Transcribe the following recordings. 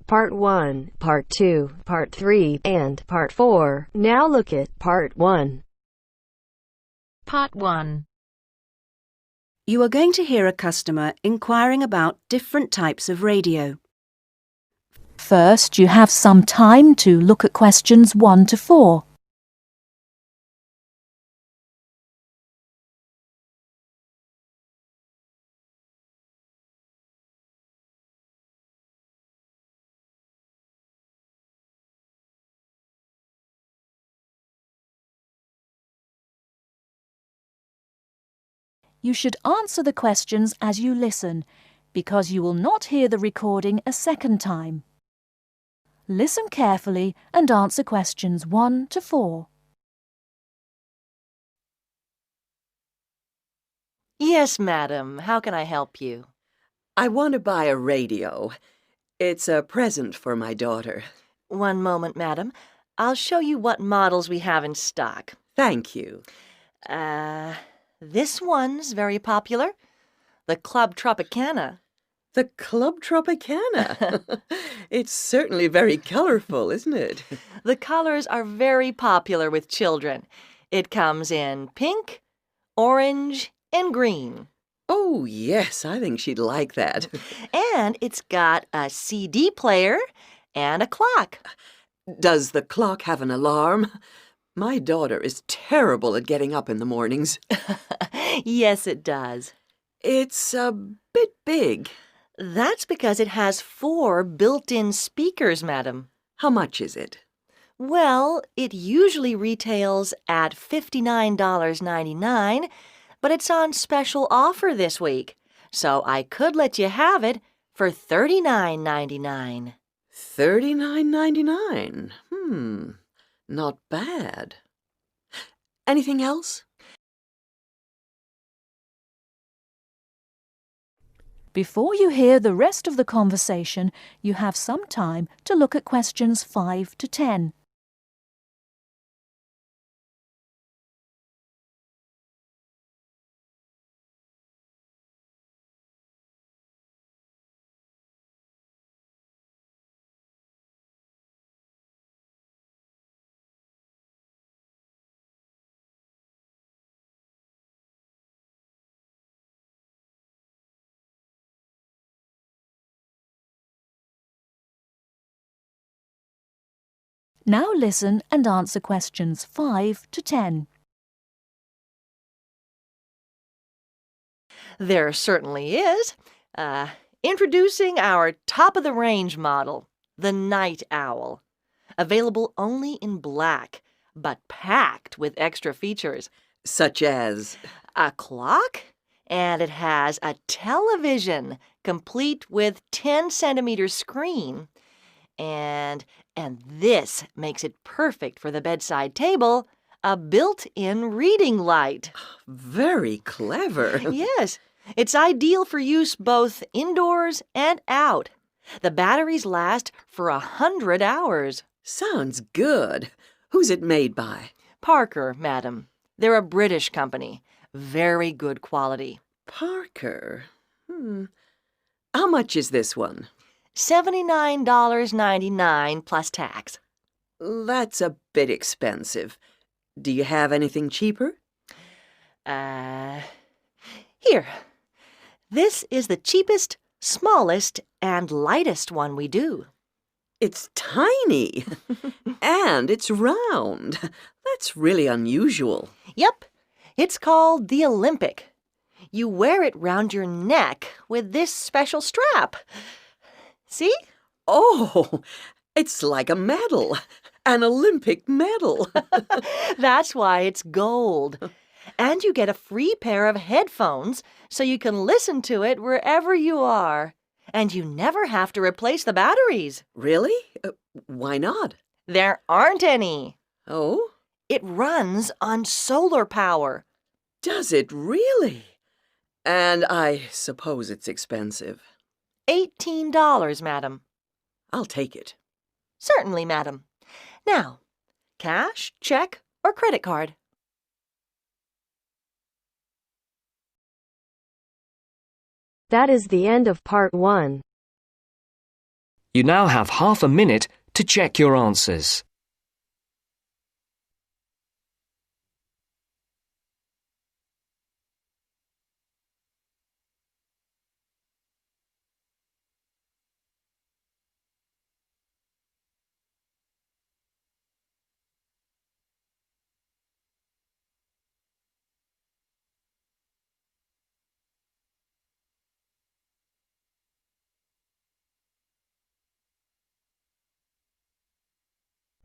Part 1, Part 2, Part 3, and Part 4. Now look at Part 1. Part 1. You are going to hear a customer inquiring about different types of radio. First, you have some time to look at questions 1 to 4. You should answer the questions as you listen, because you will not hear the recording a second time. Listen carefully and answer questions 1 to 4. Yes, madam. How can I help you? I want to buy a radio. It's a present for my daughter. One moment, madam. I'll show you what models we have in stock. Thank you. This one's very popular. The Club Tropicana. The Club Tropicana. It's certainly very colorful, isn't it? The colors are very popular with children. It comes in pink, orange, and green. Oh, yes, I think she'd like that. And it's got a CD player and a clock. Does the clock have an alarm? My daughter is terrible at getting up in the mornings. Yes, it does. It's a bit big. That's because it has 4 built-in speakers, madam. How much is it? Well, it usually retails at $59.99, but it's on special offer this week, so I could let you have it for $39.99. $39.99. Not bad. Anything else? Before you hear the rest of the conversation, you have some time to look at questions 5 to 10. Now listen and answer questions 5 to 10. There certainly is. Introducing our top-of-the-range model, the Night Owl. Available only in black, but packed with extra features. Such as? A clock, and it has a television, complete with 10-centimeter screen. And this makes it perfect for the bedside table, a built-in reading light. Very clever. Yes, it's ideal for use both indoors and out. The batteries last for 100 hours. Sounds good. Who's it made by? Parker, madam. They're a British company. Very good quality. Parker. How much is this one? $79.99 plus tax. That's a bit expensive. Do you have anything cheaper? Here. This is the cheapest, smallest, and lightest one we do. It's tiny. And it's round. That's really unusual. Yep. It's called the Olympic. You wear it round your neck with this special strap. See? Oh, it's like a medal. An Olympic medal. That's why it's gold. And you get a free pair of headphones so you can listen to it wherever you are. And you never have to replace the batteries. Really? Why not? There aren't any. Oh? It runs on solar power. Does it really? And I suppose it's expensive. $18, madam. I'll take it. Certainly, madam. Now, cash, check, or credit card? That is the end of Part 1. You now have half a minute to check your answers.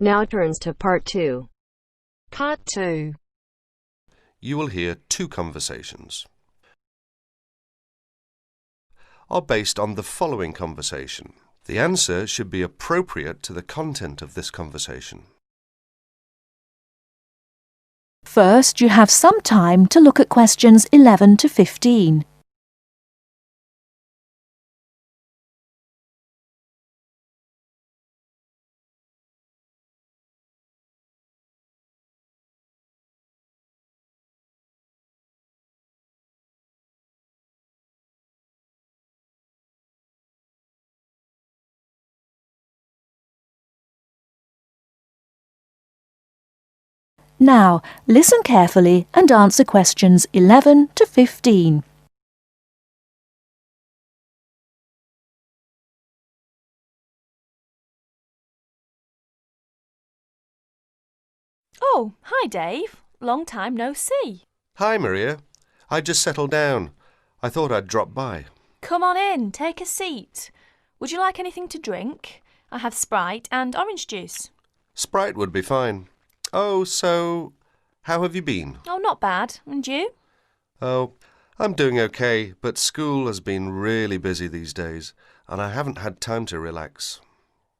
Now turns to part 2. Part 2. You will hear two conversations. Are based on the following conversation. The answer should be appropriate to the content of this conversation. First, you have some time to look at questions 11 to 15. Now, listen carefully and answer questions 11 to 15. Oh, hi Dave. Long time no see. Hi, Maria. I just settled down. I thought I'd drop by. Come on in, take a seat. Would you like anything to drink? I have Sprite and orange juice. Sprite would be fine. Oh, so, how have you been? Oh, not bad. And you? Oh, I'm doing okay, but school has been really busy these days, and I haven't had time to relax.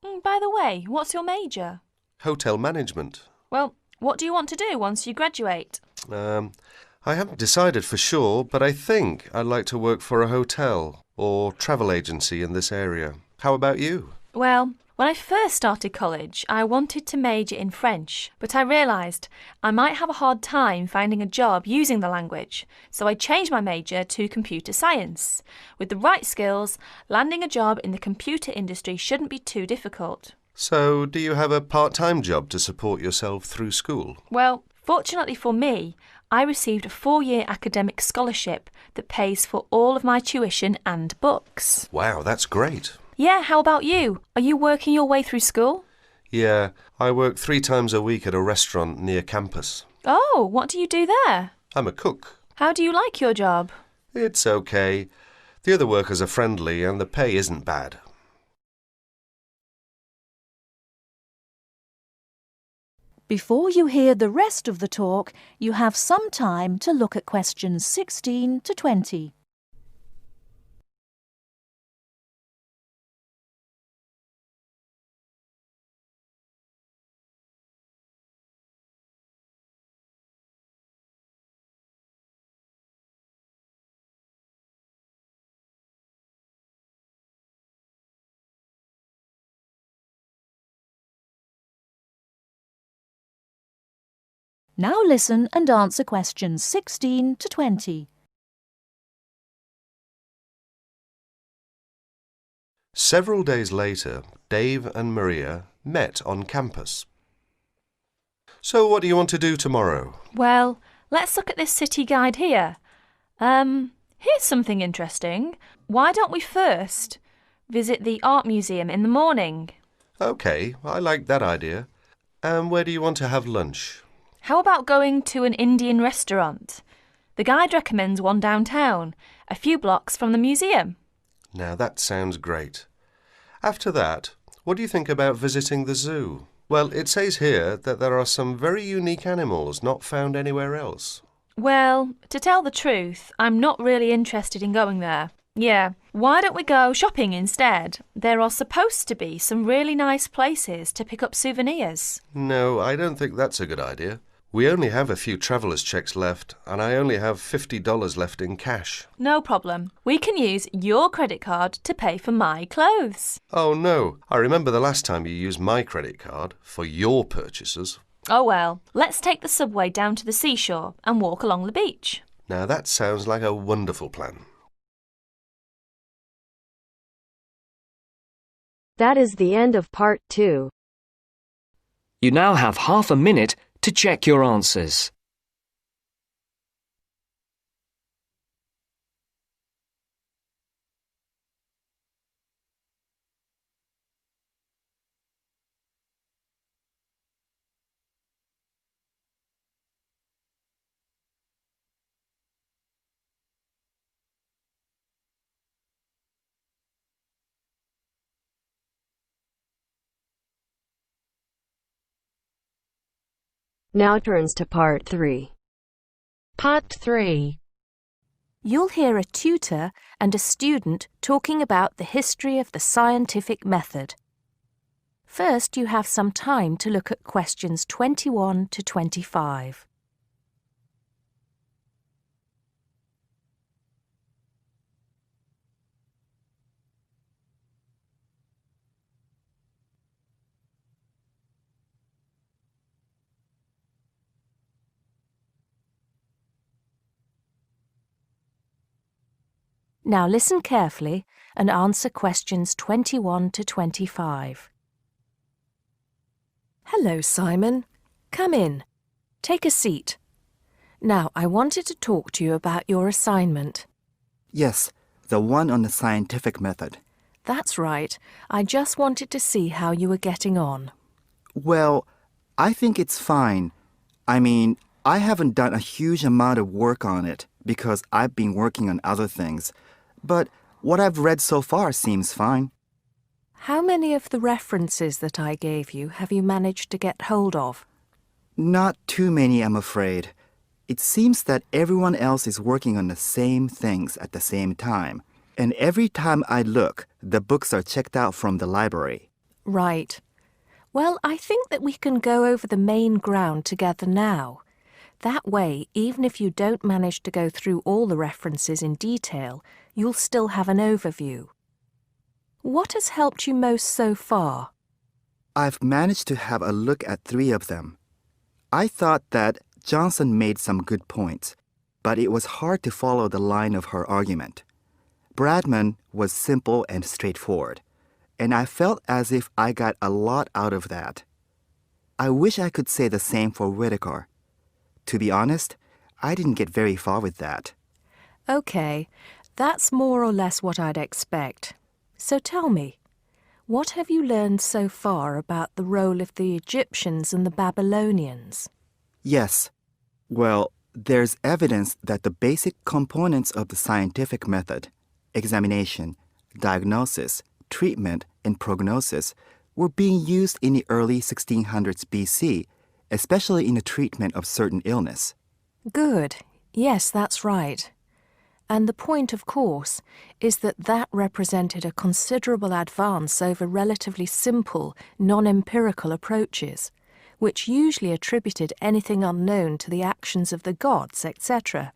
By the way, what's your major? Hotel management. Well, what do you want to do once you graduate? I haven't decided for sure, but I think I'd like to work for a hotel or travel agency in this area. How about you? Well, when I first started college, I wanted to major in French, but I realised I might have a hard time finding a job using the language, so I changed my major to computer science. With the right skills, landing a job in the computer industry shouldn't be too difficult. So, do you have a part-time job to support yourself through school? Well, fortunately for me, I received a 4-year academic scholarship that pays for all of my tuition and books. Wow, that's great. Yeah, how about you? Are you working your way through school? Yeah, I work 3 times a week at a restaurant near campus. Oh, what do you do there? I'm a cook. How do you like your job? It's okay. The other workers are friendly and the pay isn't bad. Before you hear the rest of the talk, you have some time to look at questions 16 to 20. Now listen and answer questions 16 to 20. Several days later, Dave and Maria met on campus. So what do you want to do tomorrow? Well, let's look at this city guide here. Here's something interesting. Why don't we first visit the art museum in the morning? OK, I like that idea. And where do you want to have lunch? How about going to an Indian restaurant? The guide recommends one downtown, a few blocks from the museum. Now that sounds great. After that, what do you think about visiting the zoo? Well, it says here that there are some very unique animals not found anywhere else. Well, to tell the truth, I'm not really interested in going there. Yeah, why don't we go shopping instead? There are supposed to be some really nice places to pick up souvenirs. No, I don't think that's a good idea. We only have a few traveller's checks left, and I only have $50 left in cash. No problem. We can use your credit card to pay for my clothes. Oh no, I remember the last time you used my credit card for your purchases. Oh well, let's take the subway down to the seashore and walk along the beach. Now that sounds like a wonderful plan. That is the end of part 2. You now have half a minute to check your answers. Now turns to part 3. Part 3. You'll hear a tutor and a student talking about the history of the scientific method. First, you have some time to look at questions 21 to 25. Now listen carefully and answer questions 21 to 25. Hello, Simon. Come in. Take a seat. Now, I wanted to talk to you about your assignment. Yes, the one on the scientific method. That's right. I just wanted to see how you were getting on. Well, I think it's fine. I mean, I haven't done a huge amount of work on it because I've been working on other things. But what I've read so far seems fine. How many of the references that I gave you have you managed to get hold of? Not too many, I'm afraid. It seems that everyone else is working on the same things at the same time. And every time I look, the books are checked out from the library. Right. Well, I think that we can go over the main ground together now. That way, even if you don't manage to go through all the references in detail, you'll still have an overview. What has helped you most so far? I've managed to have a look at 3 of them. I thought that Johnson made some good points, but it was hard to follow the line of her argument. Bradman was simple and straightforward, and I felt as if I got a lot out of that. I wish I could say the same for Whittaker. To be honest, I didn't get very far with that. Okay, that's more or less what I'd expect. So tell me, what have you learned so far about the role of the Egyptians and the Babylonians? Yes. Well, there's evidence that the basic components of the scientific method, examination, diagnosis, treatment, and prognosis, were being used in the early 1600s BC, especially in the treatment of certain illness. Good. Yes, that's right. And the point, of course, is that that represented a considerable advance over relatively simple, non-empirical approaches, which usually attributed anything unknown to the actions of the gods, etc.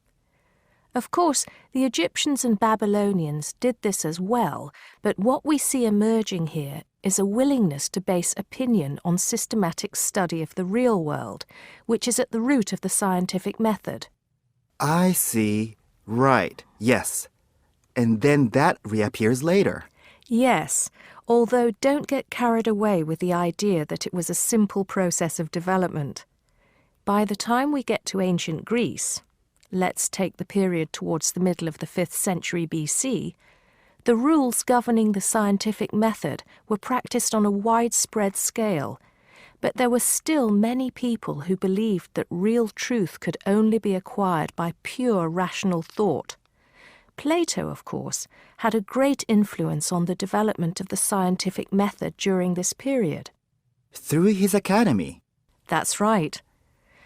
Of course, the Egyptians and Babylonians did this as well, but what we see emerging here is a willingness to base opinion on systematic study of the real world, which is at the root of the scientific method. I see. Right, yes. And then that reappears later. Yes, although don't get carried away with the idea that it was a simple process of development. By the time we get to ancient Greece, let's take the period towards the middle of the 5th century BC, the rules governing the scientific method were practiced on a widespread scale, but there were still many people who believed that real truth could only be acquired by pure rational thought. Plato, of course, had a great influence on the development of the scientific method during this period. Through his academy. That's right.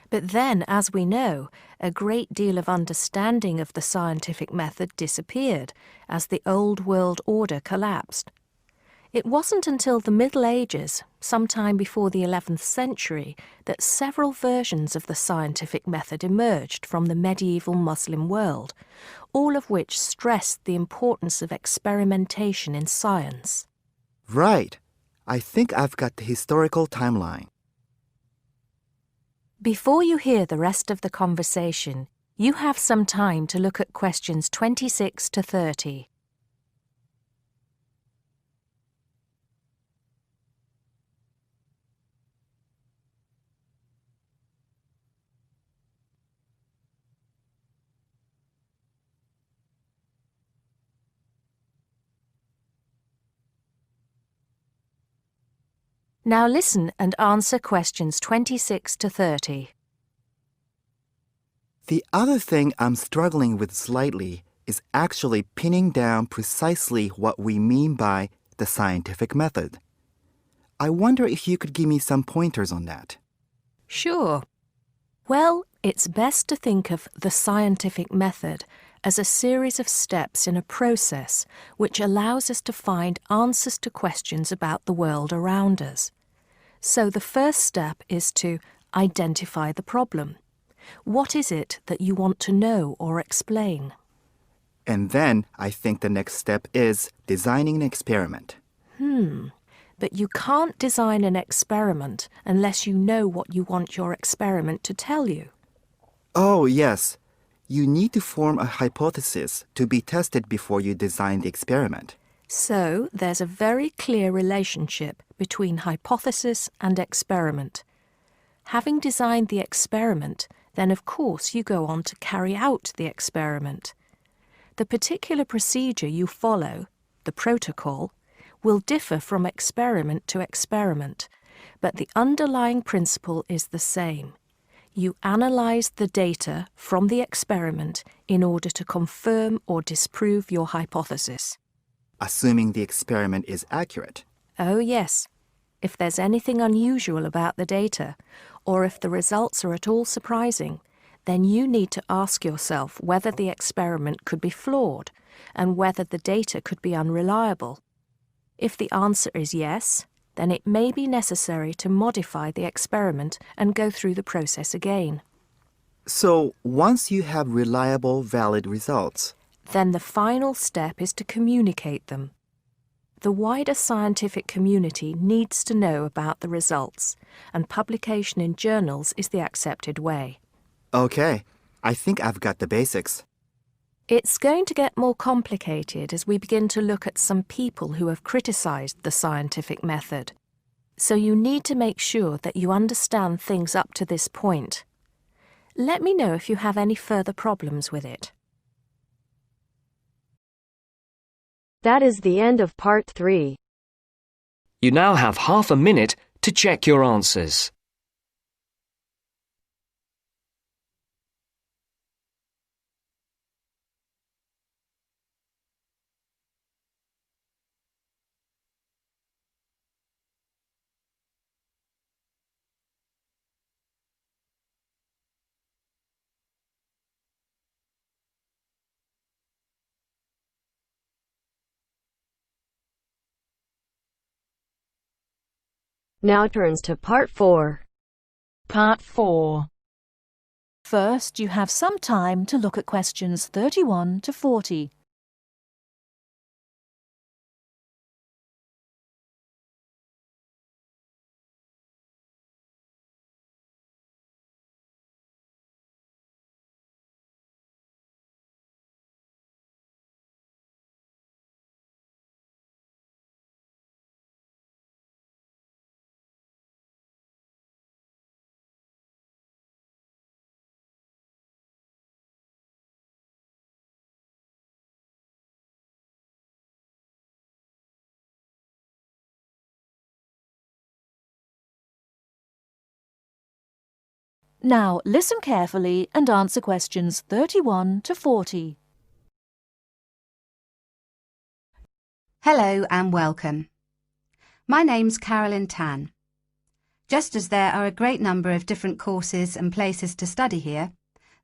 But then, as we know, a great deal of understanding of the scientific method disappeared as the old world order collapsed. It wasn't until the Middle Ages, sometime before the 11th century, that several versions of the scientific method emerged from the medieval Muslim world, all of which stressed the importance of experimentation in science. Right. I think I've got the historical timeline. Before you hear the rest of the conversation, you have some time to look at questions 26 to 30. Now listen and answer questions 26 to 30. The other thing I'm struggling with slightly is actually pinning down precisely what we mean by the scientific method. I wonder if you could give me some pointers on that. Sure. Well, it's best to think of the scientific method as a series of steps in a process which allows us to find answers to questions about the world around us. So the first step is to identify the problem. What is it that you want to know or explain? And then I think the next step is designing an experiment. But you can't design an experiment unless you know what you want your experiment to tell you. Oh, yes. You need to form a hypothesis to be tested before you design the experiment. So there's a very clear relationship between hypothesis and experiment. Having designed the experiment, then of course you go on to carry out the experiment. The particular procedure you follow, the protocol, will differ from experiment to experiment, but the underlying principle is the same. You analyse the data from the experiment in order to confirm or disprove your hypothesis. Assuming the experiment is accurate. Oh yes, if there's anything unusual about the data, or if the results are at all surprising, then you need to ask yourself whether the experiment could be flawed and whether the data could be unreliable. If the answer is yes, then it may be necessary to modify the experiment and go through the process again. So, once you have reliable, valid results, Then the final step is to communicate them. The wider scientific community needs to know about the results, and publication in journals is the accepted way. okay, I think I've got the basics. It's going to get more complicated as we begin to look at some people who have criticised the scientific method. So you need to make sure that you understand things up to this point. Let me know if you have any further problems with it. That is the end of part 3. You now have half a minute to check your answers. Now turns to part 4. Part 4. First, you have some time to look at questions 31 to 40. Now listen carefully and answer questions 31 to 40. Hello and welcome. My name's Carolyn Tan. Just as there are a great number of different courses and places to study here,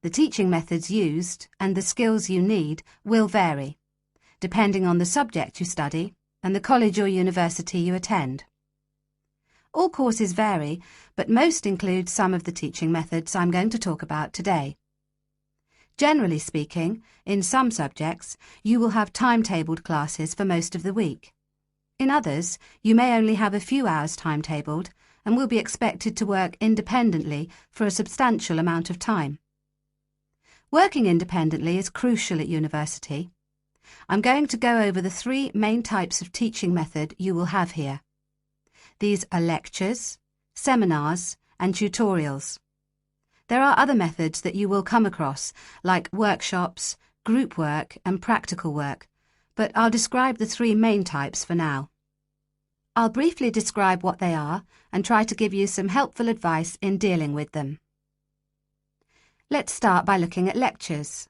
the teaching methods used and the skills you need will vary, depending on the subject you study and the college or university you attend. All courses vary, but most include some of the teaching methods I'm going to talk about today. Generally speaking, in some subjects, you will have timetabled classes for most of the week. In others, you may only have a few hours timetabled and will be expected to work independently for a substantial amount of time. Working independently is crucial at university. I'm going to go over the 3 main types of teaching method you will have here. These are lectures, seminars, and tutorials. There are other methods that you will come across, like workshops, group work, and practical work, but I'll describe the 3 main types for now. I'll briefly describe what they are and try to give you some helpful advice in dealing with them. Let's start by looking at lectures.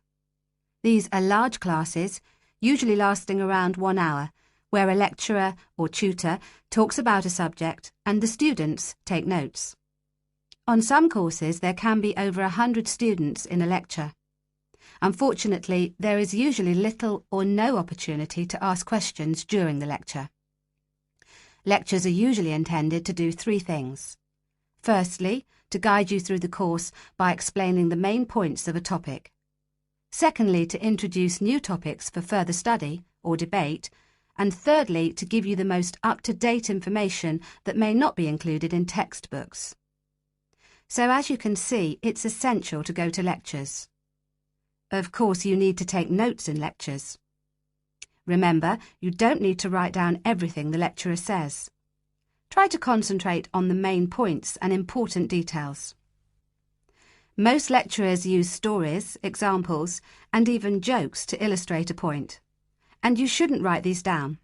These are large classes, usually lasting around 1 hour, where a lecturer or tutor talks about a subject and the students take notes. On some courses, there can be over 100 students in a lecture. Unfortunately, there is usually little or no opportunity to ask questions during the lecture. Lectures are usually intended to do 3 things. Firstly, to guide you through the course by explaining the main points of a topic. Secondly, to introduce new topics for further study or debate. And thirdly, to give you the most up-to-date information that may not be included in textbooks. So as you can see, it's essential to go to lectures. Of course, you need to take notes in lectures. Remember, you don't need to write down everything the lecturer says. Try to concentrate on the main points and important details. Most lecturers use stories, examples, and even jokes to illustrate a point. And you shouldn't write these down.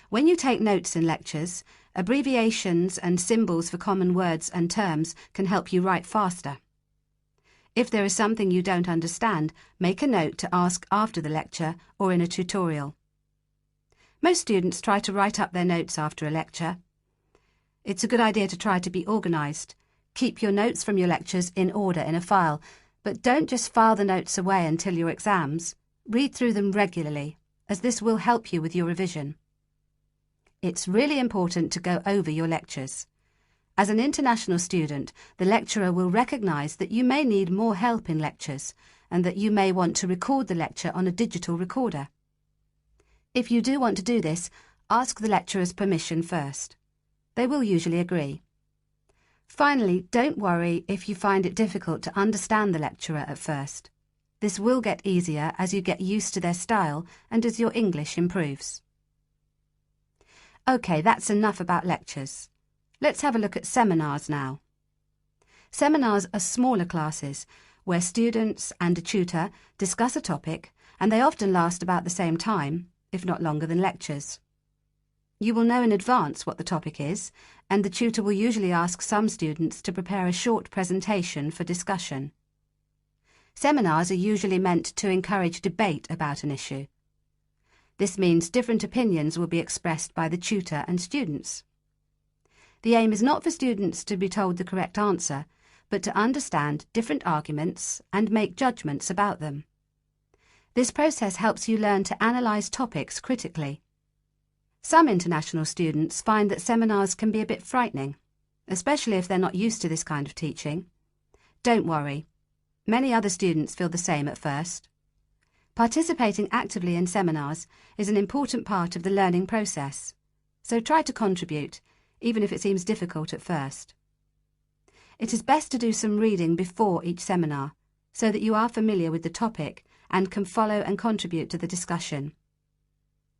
When you take notes in lectures, abbreviations and symbols for common words and terms can help you write faster. If there is something you don't understand, make a note to ask after the lecture or in a tutorial. Most students try to write up their notes after a lecture. It's a good idea to try to be organised. Keep your notes from your lectures in order in a file, but don't just file the notes away until your exams. Read through them regularly, as this will help you with your revision. It's really important to go over your lectures. As an international student, the lecturer will recognise that you may need more help in lectures and that you may want to record the lecture on a digital recorder. If you do want to do this, ask the lecturer's permission first. They will usually agree. Finally, don't worry if you find it difficult to understand the lecturer at first. This will get easier as you get used to their style and as your English improves. OK, that's enough about lectures. Let's have a look at seminars now. Seminars are smaller classes where students and a tutor discuss a topic, and they often last about the same time, if not longer than lectures. You will know in advance what the topic is, and the tutor will usually ask some students to prepare a short presentation for discussion. Seminars are usually meant to encourage debate about an issue. This means different opinions will be expressed by the tutor and students. The aim is not for students to be told the correct answer, but to understand different arguments and make judgments about them. This process helps you learn to analyse topics critically. Some international students find that seminars can be a bit frightening, especially if they're not used to this kind of teaching. Don't worry. Many other students feel the same at first. Participating actively in seminars is an important part of the learning process, so try to contribute, even if it seems difficult at first. It is best to do some reading before each seminar, so that you are familiar with the topic and can follow and contribute to the discussion.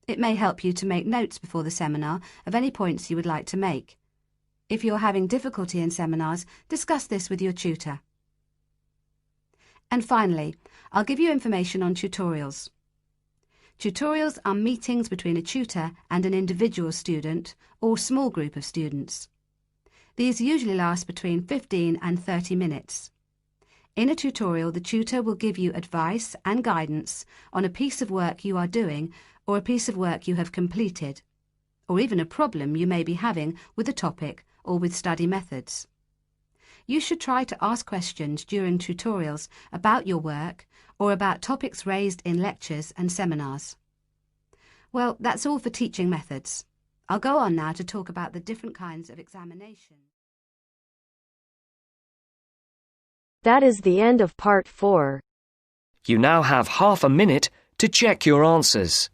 It may help you to make notes before the seminar of any points you would like to make. If you're having difficulty in seminars, discuss this with your tutor. And finally, I'll give you information on tutorials. Tutorials are meetings between a tutor and an individual student or small group of students. These usually last between 15 and 30 minutes. In a tutorial, the tutor will give you advice and guidance on a piece of work you are doing or a piece of work you have completed, or even a problem you may be having with a topic or with study methods. You should try to ask questions during tutorials about your work or about topics raised in lectures and seminars. Well, that's all for teaching methods. I'll go on now to talk about the different kinds of examination. That is the end of part 4. You now have half a minute to check your answers.